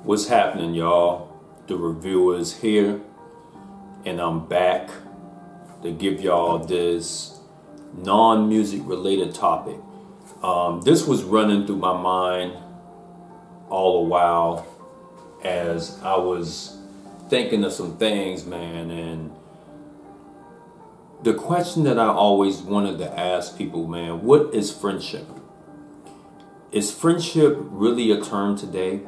What's happening, y'all? The reviewer is here, and I'm back to give y'all this non-music related topic. This was running through my mind all the while as I was thinking of some things, man. And the question that I always wanted to ask people, man, what is friendship? Is friendship really a term today?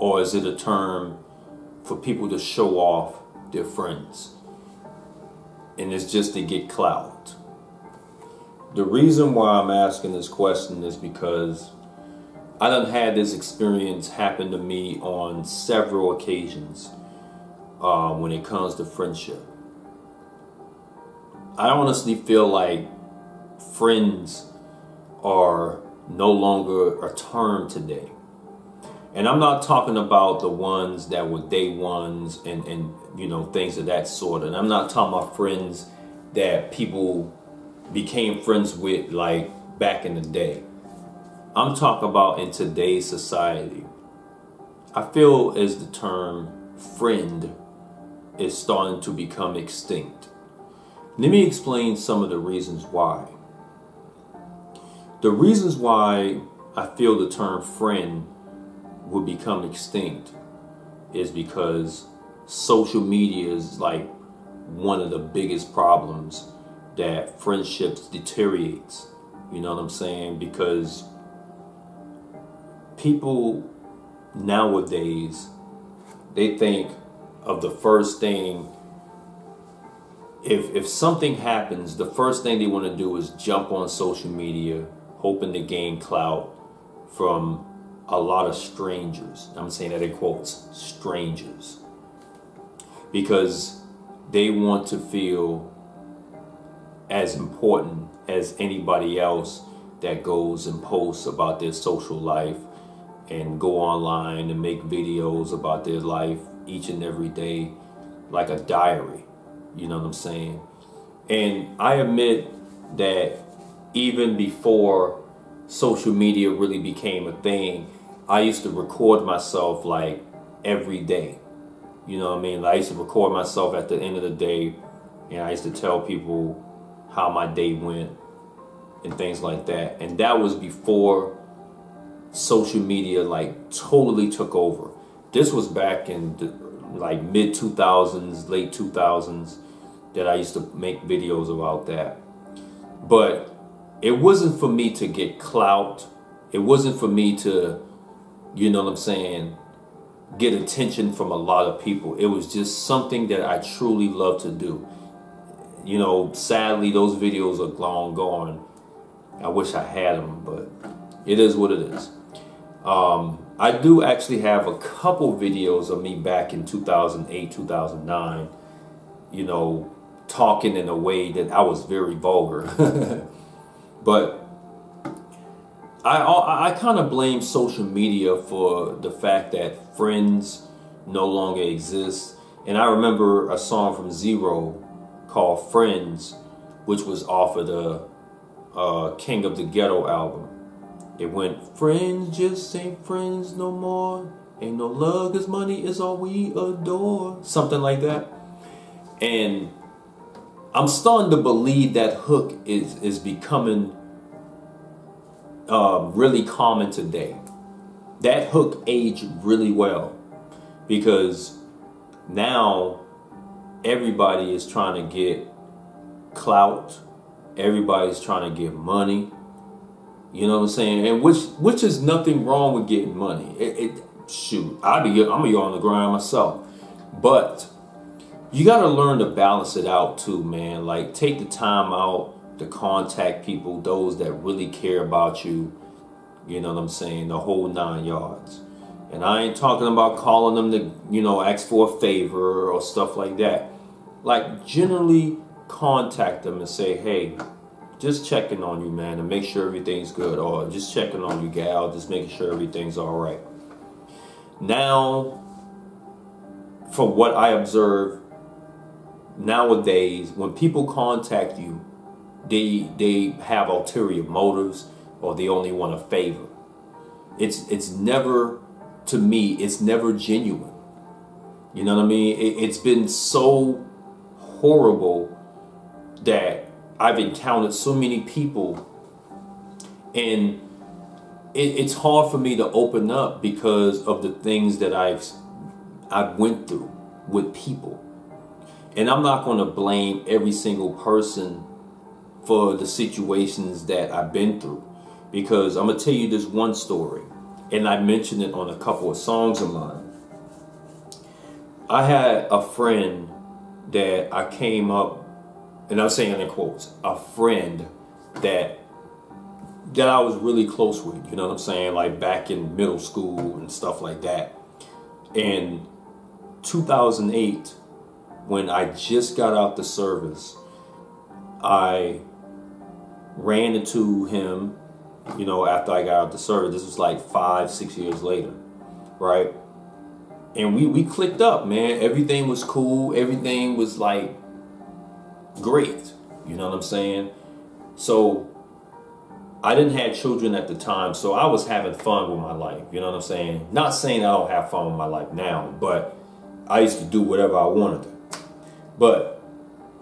Or is it a term for people to show off their friends? And it's just to get clout. The reason why I'm asking this question is because I done had this experience happen to me on several occasions when it comes to friendship. I honestly feel like friends are no longer a term today. And I'm not talking about the ones that were day ones and you know, things of that sort. And I'm not talking about friends that people became friends with like back in the day. I'm talking about in today's society. I feel as the term friend is starting to become extinct. Let me explain some of the reasons why. The reasons why I feel the term friend will become extinct is because social media is like one of the biggest problems that friendships deteriorates. You know what I'm saying? Because people nowadays, they think of the first thing. If something happens, the first thing they want to do is jump on social media, hoping to gain clout from a lot of strangers. I'm saying that in quotes, strangers. Because they want to feel as important as anybody else that goes and posts about their social life and go online and make videos about their life each and every day like a diary. You know what I'm saying? And I admit that even before social media really became a thing, I used to record myself like every day. You know what I mean? Like, I used to record myself at the end of the day, and I used to tell people how my day went and things like that. And that was before social media like totally took over. This was back in like mid 2000s, late 2000s, that I used to make videos about that. But it wasn't for me to get clout. It wasn't for me to, you know what I'm saying, get attention from a lot of people. It was just something that I truly love to do. You know, sadly, those videos are long gone. I wish I had them, but it is what it is. I do actually have a couple videos of me back in 2008, 2009, you know, talking in a way that I was very vulgar. But I kind of blame social media for the fact that friends no longer exist. And I remember a song from Zero called Friends, which was off of the King of the Ghetto album. It went, friends just ain't friends no more. Ain't no love, 'cause money is all we adore. Something like that. And I'm starting to believe that hook is becoming really common today. That hook aged really well, because now everybody is trying to get clout. Everybody's trying to get money. You know what I'm saying? And which is nothing wrong with getting money. Shoot, I'm gonna be on the grind myself. But you gotta learn to balance it out too, man. Like, take the time out to contact people, those that really care about you. You know what I'm saying? The whole 9 yards. And I ain't talking about calling them to, you know, ask for a favor or stuff like that. Like, generally contact them and say, hey, just checking on you, man, and make sure everything's good. Or just checking on you, gal, just making sure everything's all right. Now, from what I observe nowadays, when people contact you, they have ulterior motives, or they only want a favor. It's never to me, it's never genuine. You know what I mean? It's been so horrible that I've encountered so many people, and it's hard for me to open up because of the things that I've went through with people. And I'm not going to blame every single person for the situations that I've been through, because I'm going to tell you this one story, and I mentioned it on a couple of songs of mine. I had a friend that I came up, and I'm saying in quotes, a friend that I was really close with, you know what I'm saying, like back in middle school and stuff like that. In 2008, when I just got out the service, I ran into him, you know, after I got out the service. This was like 5-6 years later, right? And we clicked up, man. Everything was cool. Everything was like great. You know what I'm saying? So I didn't have children at the time, so I was having fun with my life. You know what I'm saying? Not saying I don't have fun with my life now, but I used to do whatever I wanted to. But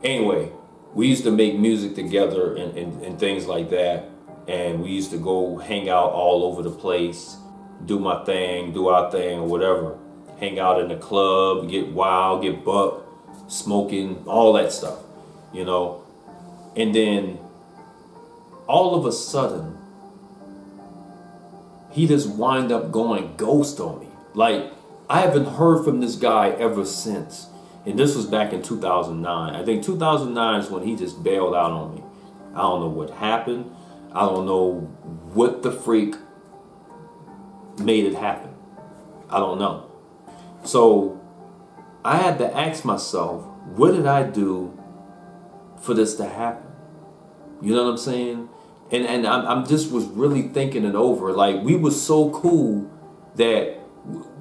anyway, we used to make music together and things like that. And we used to go hang out all over the place, do my thing, do our thing or whatever. Hang out in the club, get wild, get buck, smoking, all that stuff, you know. And then all of a sudden, he just wind up going ghost on me. Like, I haven't heard from this guy ever since. And this was back in 2009. I think 2009 is when he just bailed out on me. I don't know what happened. I don't know what the freak made it happen. I don't know. So I had to ask myself, what did I do for this to happen? You know what I'm saying? And I'm just was really thinking it over. Like, we were so cool that,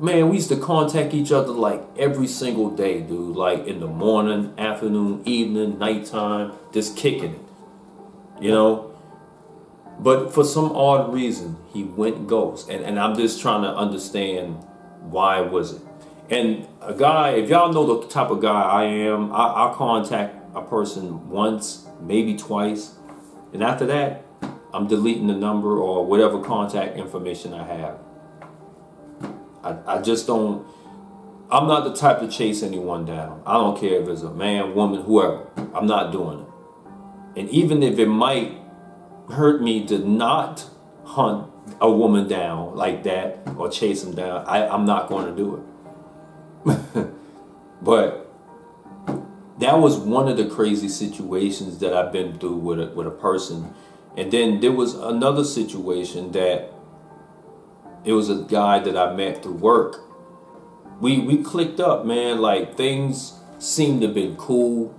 man, we used to contact each other like every single day, dude. Like in the morning, afternoon, evening, nighttime, just kicking it, you know? But for some odd reason, he went ghost. And I'm just trying to understand why was it. And a guy, if y'all know the type of guy I am, I'll contact a person once, maybe twice. And after that, I'm deleting the number or whatever contact information I have. I just don't, I'm not the type to chase anyone down. I don't care if it's a man, woman, whoever. I'm not doing it. And even if it might hurt me to not hunt a woman down like that or chase them down, I'm not going to do it. But that was one of the crazy situations that I've been through with a person. And then there was another situation that it was a guy that I met through work. We clicked up, man. Like, things seemed to have been cool.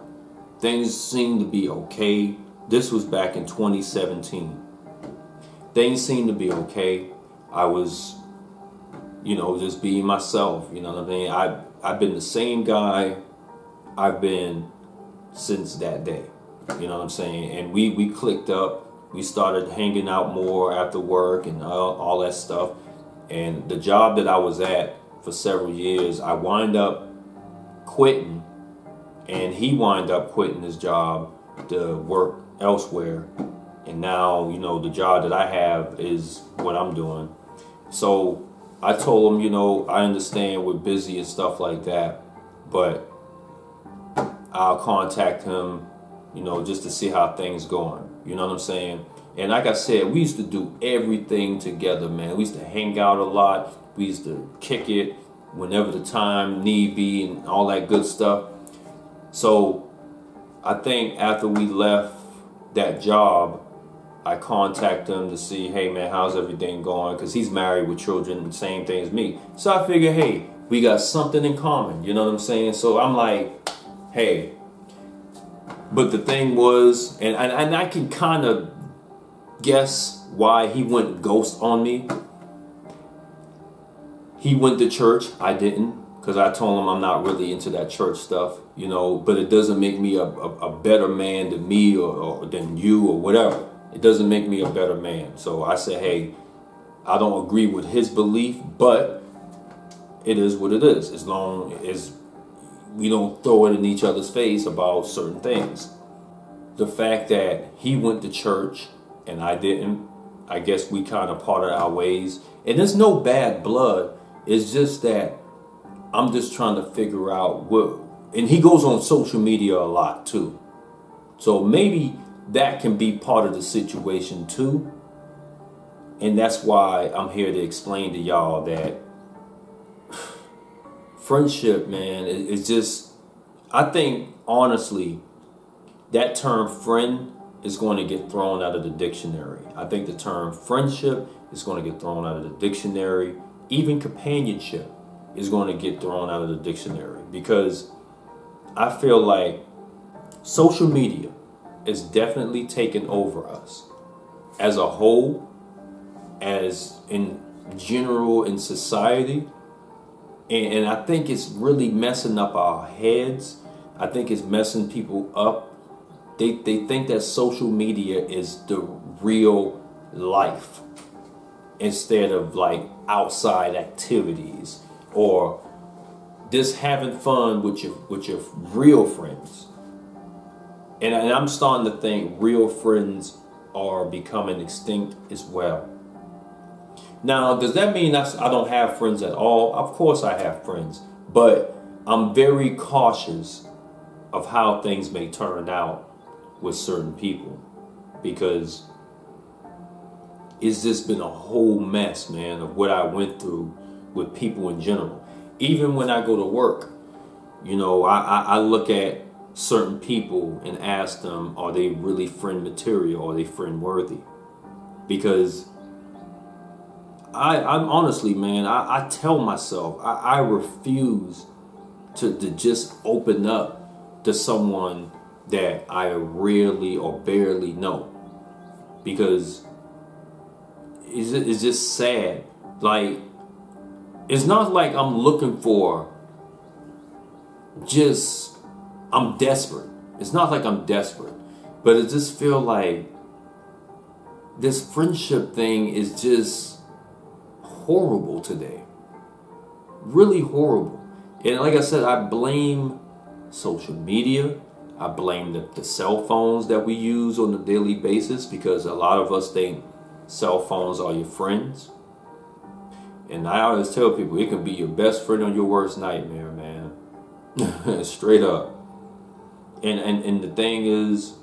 Things seemed to be okay. This was back in 2017. Things seemed to be okay. I was, you know, just being myself. You know what I mean? I've been the same guy I've been since that day. You know what I'm saying? And we clicked up. We started hanging out more after work and all that stuff. And the job that I was at for several years, I wind up quitting, and he wind up quitting his job to work elsewhere. And now, you know, the job that I have is what I'm doing. So I told him, you know, I understand we're busy and stuff like that, but I'll contact him, you know, just to see how things going. You know what I'm saying? And like I said, we used to do everything together, man. We used to hang out a lot. We used to kick it whenever the time need be and all that good stuff. So I think after we left that job, I contacted him to see, hey, man, how's everything going? Because he's married with children, same thing as me. So I figured, hey, we got something in common. You know what I'm saying? So I'm like, hey. But the thing was, and I can kind of guess why he went ghost on me. He went to church. I didn't, because I told him I'm not really into that church stuff, you know. But it doesn't make me a better man than me or than you or whatever. It doesn't make me a better man. So I said, hey, I don't agree with his belief, but it is what it is, as long as we don't throw it in each other's face about certain things. The fact that he went to church and I didn't, I guess we kind of parted our ways. And there's no bad blood. It's just that I'm just trying to figure out what, and he goes on social media a lot too. So maybe that can be part of the situation too. And that's why I'm here to explain to y'all that friendship, man, is just, I think honestly, that term friend is going to get thrown out of the dictionary. I think the term friendship is going to get thrown out of the dictionary. Even companionship is going to get thrown out of the dictionary, because I feel like social media is definitely taken over us as a whole, as in general in society. And I think it's really messing up our heads. I think it's messing people up. They think that social media is the real life instead of like outside activities or just having fun with your real friends. And I'm starting to think real friends are becoming extinct as well. Now, does that mean I don't have friends at all? Of course I have friends, but I'm very cautious of how things may turn out with certain people, because it's just been a whole mess, man, of what I went through with people in general. Even when I go to work, you know, I look at certain people and ask them, are they really friend material? Are they friend worthy? Because I'm honestly, man, I tell myself, I refuse to just open up to someone that I rarely or barely know, because it's just sad. Like, it's not like I'm looking for just, I'm desperate. It's not like I'm desperate, but it just feel like this friendship thing is just horrible today. Really horrible. And like I said, I blame social media. I blame the cell phones that we use on a daily basis, because a lot of us think cell phones are your friends. And I always tell people, it can be your best friend on your worst nightmare, man. Straight up. And the thing is,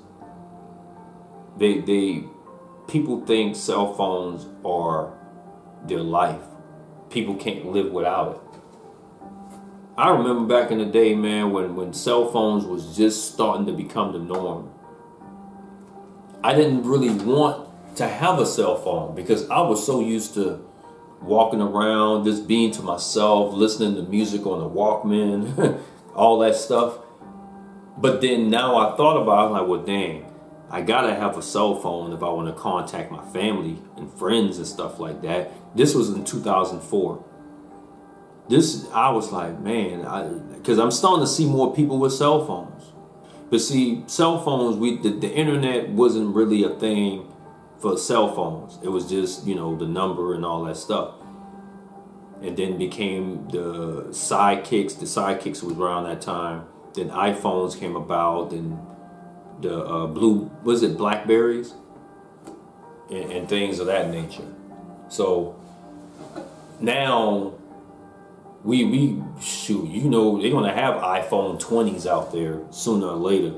people think cell phones are their life. People can't live without it. I remember back in the day, man, when cell phones was just starting to become the norm. I didn't really want to have a cell phone, because I was so used to walking around, just being to myself, listening to music on the Walkman, all that stuff. But then now I thought about it, I'm like, well, dang, I gotta have a cell phone if I want to contact my family and friends and stuff like that. This was in 2004. I was like, man, because I'm starting to see more people with cell phones. But see, cell phones, the internet wasn't really a thing for cell phones. It was just, you know, the number and all that stuff. And then became the sidekicks. The sidekicks was around that time. Then iPhones came about, and the Blackberries and things of that nature. So now we shoot, you know, they're gonna have iPhone 20s out there sooner or later.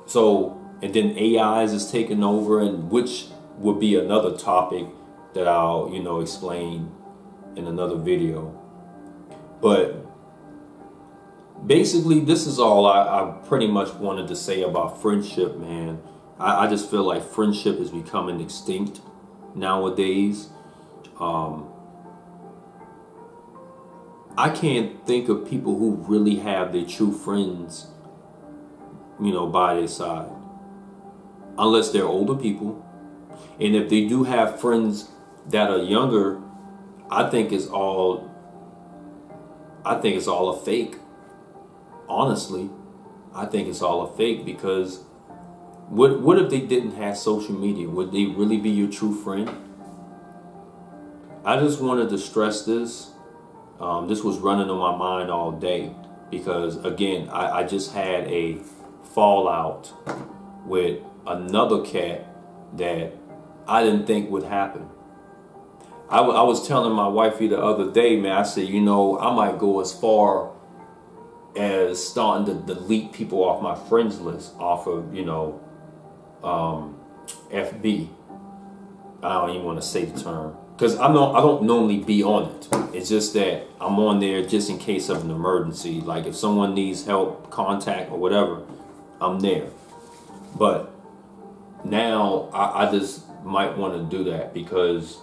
So, and then AIs is taking over, and which would be another topic that I'll, you know, explain in another video. But basically, this is all I pretty much wanted to say about friendship, man. I just feel like friendship is becoming extinct nowadays. I can't think of people who really have their true friends, you know, by their side, unless they're older people. And if they do have friends that are younger, I think it's all a fake. Honestly, I think it's all a fake, because what if they didn't have social media? Would they really be your true friend? I just wanted to stress this. This was running on my mind all day because, again, I just had a fallout with another cat that I didn't think would happen. I was telling my wifey the other day, man, I said, you know, I might go as far as starting to delete people off my friends list, off of, you know, FB. I don't even want to say the term because I don't normally be on it. It's just that I'm on there just in case of an emergency. Like if someone needs help, contact or whatever, I'm there. But now I just might want to do that because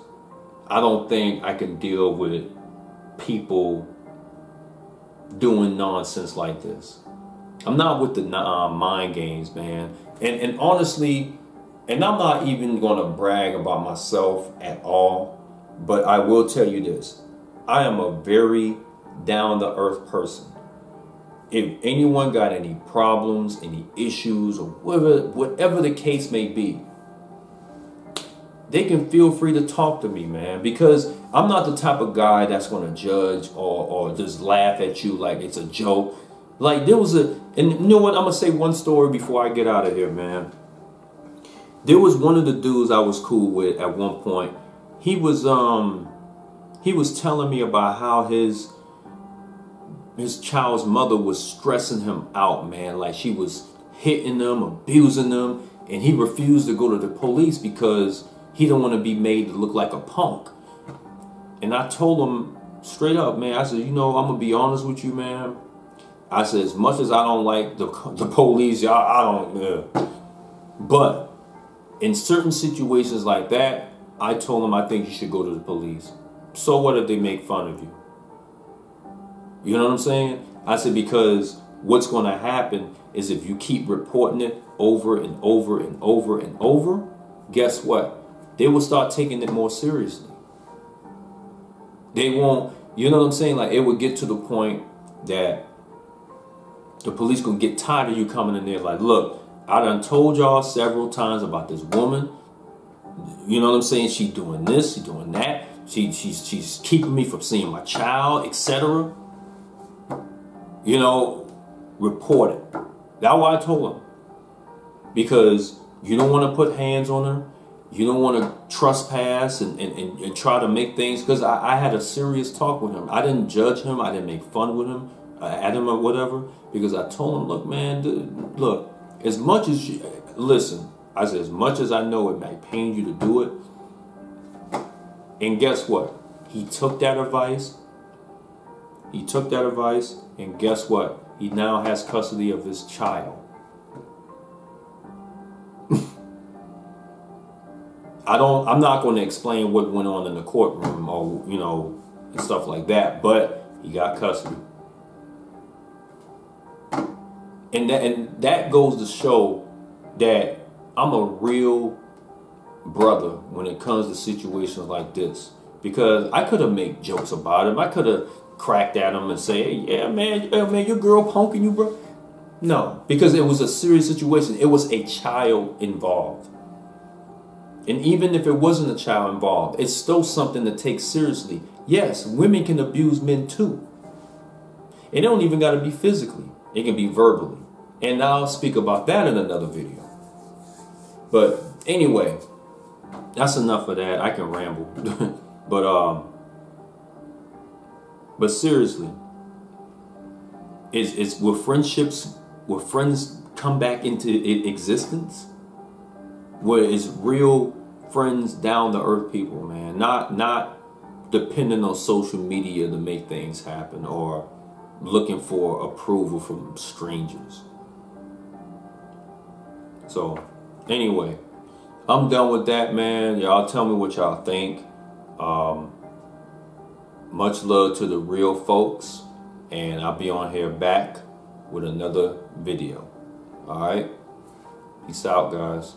I don't think I can deal with people doing nonsense like this. I'm not with the mind games, man. And honestly, and I'm not even going to brag about myself at all, but I will tell you this. I am a very down-to-earth person. If anyone got any problems, any issues, or whatever the case may be, they can feel free to talk to me, man, because I'm not the type of guy that's going to judge or just laugh at you like it's a joke. Like there was and you know what? I'm going to say one story before I get out of here, man. There was one of the dudes I was cool with at one point. He was telling me about how his child's mother was stressing him out, man. Like she was hitting them, abusing them, and he refused to go to the police because he don't want to be made to look like a punk. And I told him straight up, man, I said, you know, I'm going to be honest with you, man. I said, as much as I don't like the police, I don't, but in certain situations like that, I told him I think you should go to the police. So what if they make fun of you? You know what I'm saying? I said, because what's going to happen is if you keep reporting it over and over and over and over, guess what? They will start taking it more seriously. They won't, you know what I'm saying? Like it would get to the point that the police gonna get tired of you coming in there like, look, I done told y'all several times about this woman. You know what I'm saying? She doing this, she doing that. She's keeping me from seeing my child, etc. You know, report it. That's why I told him. Because you don't want to put hands on her. You don't want to trespass and try to make things, because I had a serious talk with him. I didn't judge him. I didn't make fun with him, at him or whatever, because I told him, look, man, look, as much as you, listen, I said, as much as I know it might pain you to do it. And guess what? He took that advice. He took that advice. And guess what? He now has custody of his child. I'm not going to explain what went on in the courtroom or, you know, and stuff like that, but he got custody. And that goes to show that I'm a real brother when it comes to situations like this, because I could have made jokes about him. I could have cracked at him and say, hey, yeah, man, your girl punking you, bro. No, because it was a serious situation. It was a child involved. And even if it wasn't a child involved, it's still something to take seriously. Yes, women can abuse men too. It don't even got to be physically. It can be verbally. And I'll speak about that in another video. But anyway, that's enough of that. I can ramble. But seriously, will friends come back into existence? Where it's real friends, down to earth people, man. Not depending on social media to make things happen or looking for approval from strangers. So anyway, I'm done with that, man. Y'all tell me what y'all think. Much love to the real folks, and I'll be on here back with another video. All right, peace out, guys.